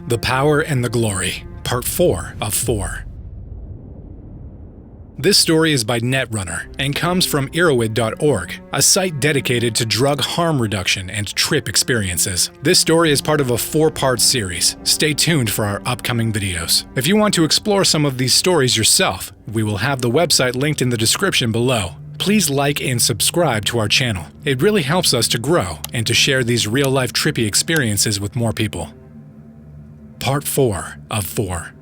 The Power and the Glory, Part 4 of 4. This story is by Netrunner and comes from Erowid.org, a site dedicated to drug harm reduction and trip experiences. This story is part of a 4-part series. Stay tuned for our upcoming videos. If you want to explore some of these stories yourself, we will have the website linked in the description below. Please like and subscribe to our channel. It really helps us to grow and to share these real-life trippy experiences with more people. Part 4 of 4.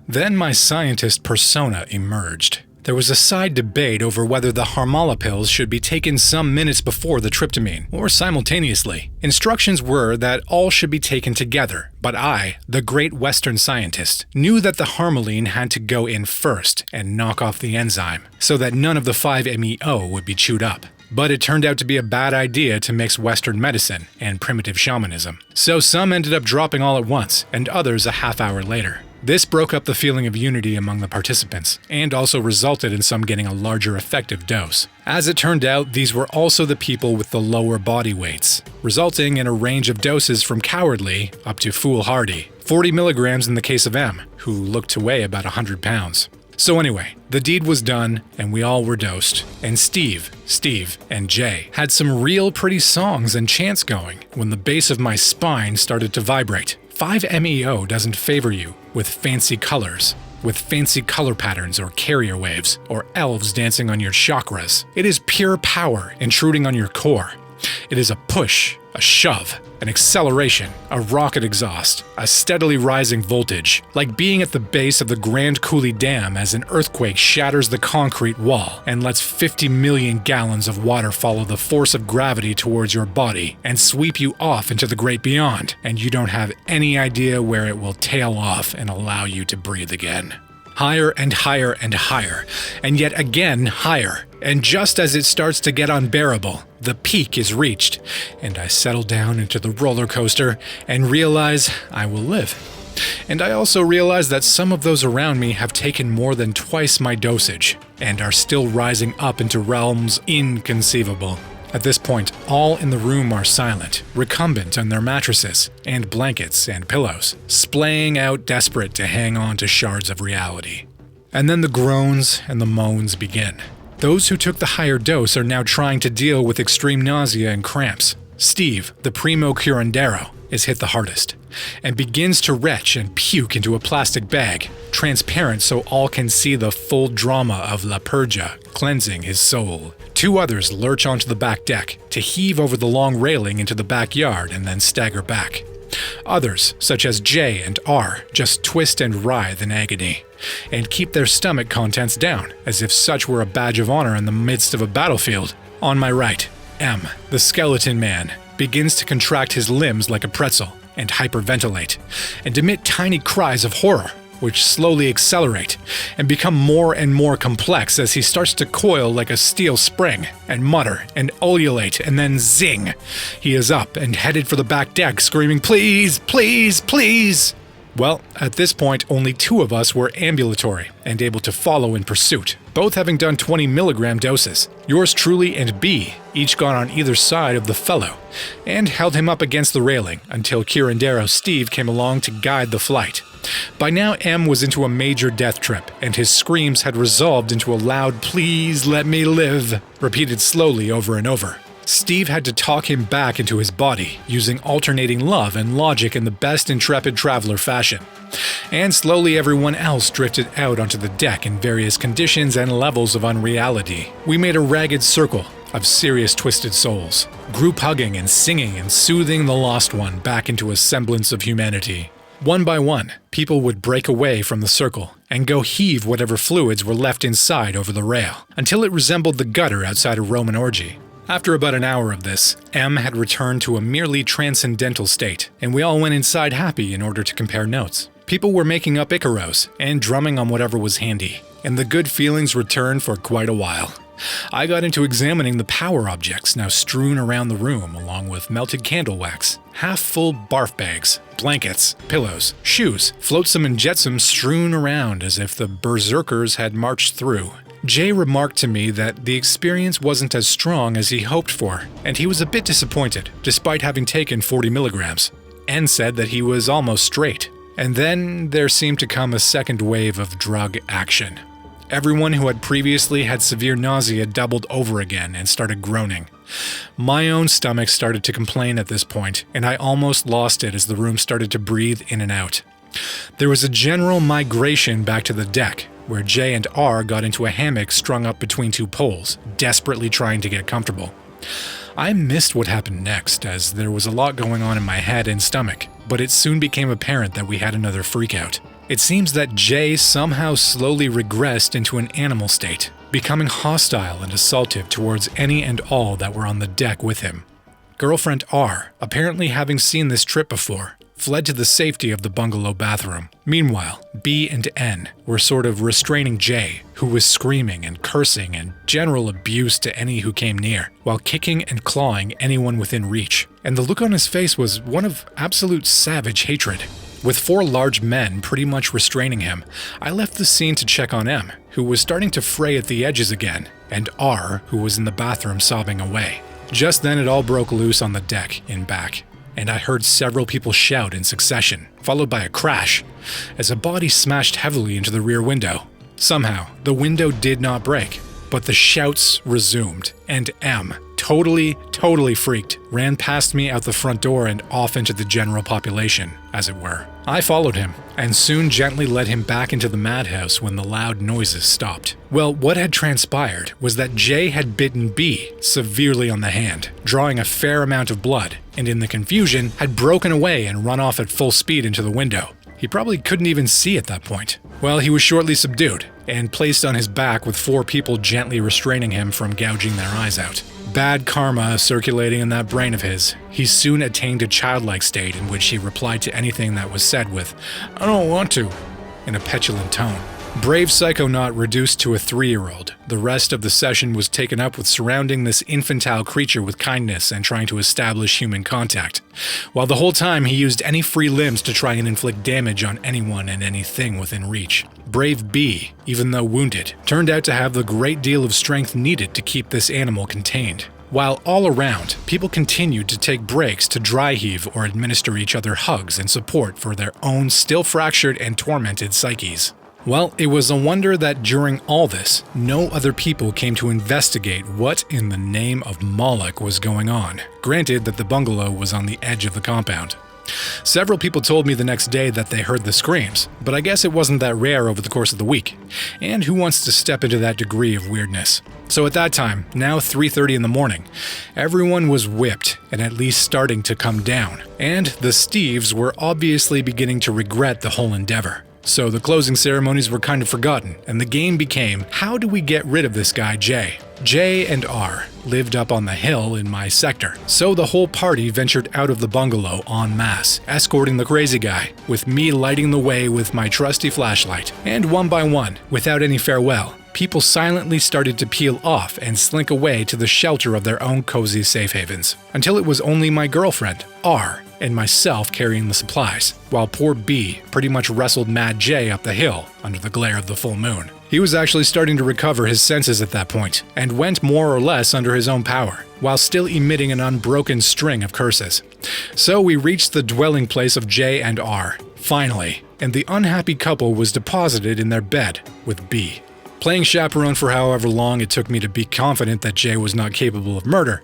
Then my scientist persona emerged. There was a side debate over whether the Harmala pills should be taken some minutes before the tryptamine, or simultaneously. Instructions were that all should be taken together, but I, the great Western scientist, knew that the harmaline had to go in first and knock off the enzyme, so that none of the 5-MeO would be chewed up. But it turned out to be a bad idea to mix Western medicine and primitive shamanism. So some ended up dropping all at once, and others a half hour later. This broke up the feeling of unity among the participants, and also resulted in some getting a larger effective dose. As it turned out, these were also the people with the lower body weights, resulting in a range of doses from cowardly up to foolhardy. 40 milligrams in the case of M, who looked to weigh about 100 pounds. So anyway, the deed was done, and we all were dosed. And Steve, and Jay had some real pretty songs and chants going when the base of my spine started to vibrate. 5-MeO doesn't favor you with fancy colors, with fancy color patterns or carrier waves, or elves dancing on your chakras. It is pure power intruding on your core. It is a push, a shove, an acceleration, a rocket exhaust, a steadily rising voltage, like being at the base of the Grand Coulee Dam as an earthquake shatters the concrete wall and lets 50 million gallons of water follow the force of gravity towards your body and sweep you off into the great beyond, and you don't have any idea where it will tail off and allow you to breathe again. Higher and higher and higher, and yet again higher. And just as it starts to get unbearable, the peak is reached, and I settle down into the roller coaster and realize I will live. And I also realize that some of those around me have taken more than twice my dosage, and are still rising up into realms inconceivable. At this point, all in the room are silent, recumbent on their mattresses, and blankets and pillows, splaying out desperate to hang on to shards of reality. And then the groans and the moans begin. Those who took the higher dose are now trying to deal with extreme nausea and cramps. Steve, the primo curandero, is hit the hardest, and begins to retch and puke into a plastic bag, transparent so all can see the full drama of La Purga cleansing his soul. 2 others lurch onto the back deck to heave over the long railing into the backyard and then stagger back. Others, such as J and R, just twist and writhe in agony, and keep their stomach contents down, as if such were a badge of honor in the midst of a battlefield. On my right, M, the skeleton man, begins to contract his limbs like a pretzel, and hyperventilate, and emit tiny cries of horror, which slowly accelerate and become more and more complex as he starts to coil like a steel spring, and mutter and ululate, and then zing! He is up and headed for the back deck, screaming, "Please, please, please!" Well, at this point, only 2 of us were ambulatory and able to follow in pursuit, both having done 20 milligram doses. Yours truly and B each got on either side of the fellow, and held him up against the railing until curandero Steve came along to guide the flight. By now, M was into a major death trip, and his screams had resolved into a loud "Please let me live," repeated slowly over and over. Steve had to talk him back into his body, using alternating love and logic in the best intrepid traveler fashion. And slowly everyone else drifted out onto the deck in various conditions and levels of unreality. We made a ragged circle of serious twisted souls, group hugging and singing and soothing the lost one back into a semblance of humanity. One by one, people would break away from the circle and go heave whatever fluids were left inside over the rail, until it resembled the gutter outside a Roman orgy. After about an hour of this, M had returned to a merely transcendental state, and we all went inside happy in order to compare notes. People were making up Icaros and drumming on whatever was handy, and the good feelings returned for quite a while. I got into examining the power objects now strewn around the room, along with melted candle wax, half-full barf bags, blankets, pillows, shoes, flotsam and jetsam strewn around as if the berserkers had marched through. Jay remarked to me that the experience wasn't as strong as he hoped for, and he was a bit disappointed, despite having taken 40 milligrams. and said that he was almost straight. And then there seemed to come a second wave of drug action. Everyone who had previously had severe nausea doubled over again and started groaning. My own stomach started to complain at this point, and I almost lost it as the room started to breathe in and out. There was a general migration back to the deck, where J and R got into a hammock strung up between two poles, desperately trying to get comfortable. I missed what happened next, as there was a lot going on in my head and stomach, but it soon became apparent that we had another freakout. It seems that J somehow slowly regressed into an animal state, becoming hostile and assaultive towards any and all that were on the deck with him. Girlfriend R, apparently having seen this trip before, fled to the safety of the bungalow bathroom. Meanwhile, B and N were sort of restraining J, who was screaming and cursing and general abuse to any who came near, while kicking and clawing anyone within reach. And the look on his face was one of absolute savage hatred. With 4 large men pretty much restraining him, I left the scene to check on M, who was starting to fray at the edges again, and R, who was in the bathroom sobbing away. Just then it all broke loose on the deck in back, and I heard several people shout in succession, followed by a crash, as a body smashed heavily into the rear window. Somehow, the window did not break, but the shouts resumed, and M, totally freaked, ran past me out the front door and off into the general population, as it were. I followed him, and soon gently led him back into the madhouse when the loud noises stopped. Well, what had transpired was that J had bitten B severely on the hand, drawing a fair amount of blood, and in the confusion, had broken away and run off at full speed into the window. He probably couldn't even see at that point. Well, he was shortly subdued, and placed on his back with 4 people gently restraining him from gouging their eyes out. Bad karma circulating in that brain of his, he soon attained a childlike state in which he replied to anything that was said with, "I don't want to," in a petulant tone. Brave psychonaut reduced to a 3-year-old, the rest of the session was taken up with surrounding this infantile creature with kindness and trying to establish human contact, while the whole time he used any free limbs to try and inflict damage on anyone and anything within reach. Brave B, even though wounded, turned out to have the great deal of strength needed to keep this animal contained. While all around, people continued to take breaks to dry heave or administer each other hugs and support for their own still fractured and tormented psyches. Well, it was a wonder that during all this, no other people came to investigate what in the name of Moloch was going on, granted that the bungalow was on the edge of the compound. Several people told me the next day that they heard the screams, but I guess it wasn't that rare over the course of the week. And who wants to step into that degree of weirdness? So at that time, now 3:30 in the morning, everyone was whipped and at least starting to come down, and the Steves were obviously beginning to regret the whole endeavor. So the closing ceremonies were kind of forgotten, and the game became, how do we get rid of this guy J? J and R lived up on the hill in my sector, so the whole party ventured out of the bungalow en masse, escorting the crazy guy, with me lighting the way with my trusty flashlight. And one by one, without any farewell, people silently started to peel off and slink away to the shelter of their own cozy safe havens, until it was only my girlfriend, R, and myself carrying the supplies, while poor B pretty much wrestled Mad J up the hill under the glare of the full moon. He was actually starting to recover his senses at that point, and went more or less under his own power, while still emitting an unbroken string of curses. So we reached the dwelling place of J and R, finally, and the unhappy couple was deposited in their bed with B. Playing chaperone for however long it took me to be confident that J was not capable of murder,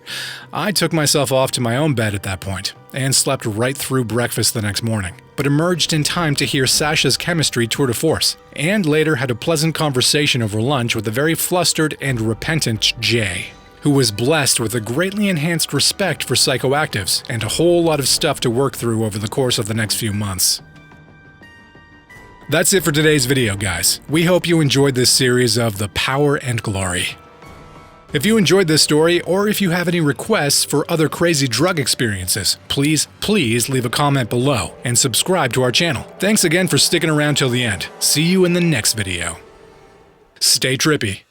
I took myself off to my own bed at that point, and slept right through breakfast the next morning, but emerged in time to hear Sasha's chemistry tour de force, and later had a pleasant conversation over lunch with a very flustered and repentant J, who was blessed with a greatly enhanced respect for psychoactives and a whole lot of stuff to work through over the course of the next few months. That's it for today's video, guys. We hope you enjoyed this series of The Power and Glory. If you enjoyed this story, or if you have any requests for other crazy drug experiences, please leave a comment below and subscribe to our channel. Thanks again for sticking around till the end. See you in the next video. Stay trippy.